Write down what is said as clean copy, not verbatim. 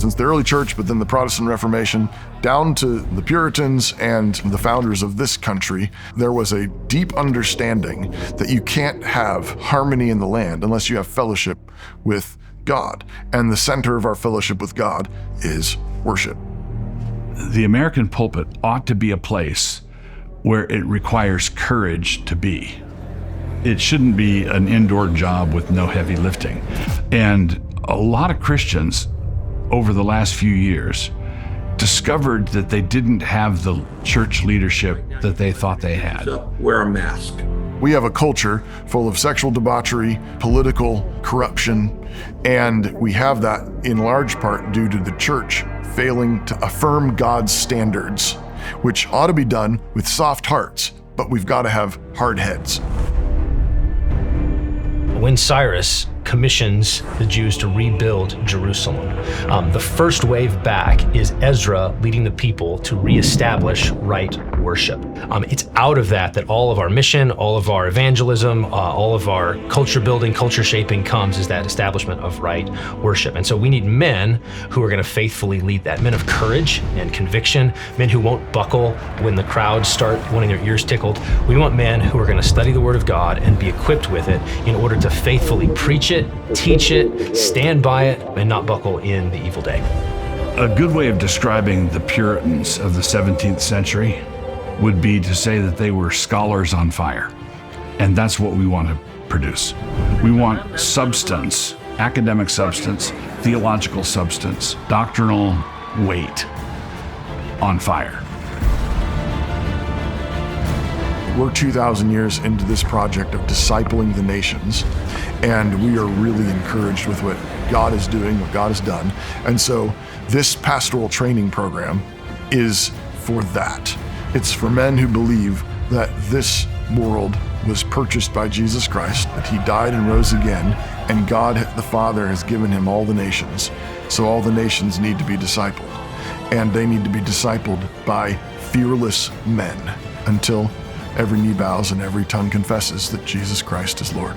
since the early church, but then the Protestant Reformation, down to the Puritans and the founders of this country, there was a deep understanding that you can't have harmony in the land unless you have fellowship with God. And the center of our fellowship with God is worship. The American pulpit ought to be a place where it requires courage to be. It shouldn't be an indoor job with no heavy lifting. And a lot of Christians over the last few years discovered that they didn't have the church leadership that they thought they had. So wear a mask. We have a culture full of sexual debauchery, political corruption, and we have that in large part due to the church failing to affirm God's standards, which ought to be done with soft hearts, but we've got to have hard heads. When Cyrus commissions the Jews to rebuild Jerusalem, the first wave back is Ezra leading the people to reestablish right worship. It's out of that all of our mission, all of our evangelism, all of our culture building, culture shaping comes, is that establishment of right worship. And so we need men who are going to faithfully lead that, men of courage and conviction, men who won't buckle when the crowds start wanting their ears tickled. We want men who are going to study the Word of God and be equipped with it in order to faithfully preach it, teach it, stand by it, and not buckle in the evil day. A good way of describing the Puritans of the 17th century would be to say that they were scholars on fire. And that's what we want to produce. We want substance, academic substance, theological substance, doctrinal weight on fire. We're 2,000 years into this project of discipling the nations, and we are really encouraged with what God is doing, what God has done. And so this pastoral training program is for that. It's for men who believe that this world was purchased by Jesus Christ, that he died and rose again, and God the Father has given him all the nations. So all the nations need to be discipled, and they need to be discipled by fearless men until every knee bows and every tongue confesses that Jesus Christ is Lord.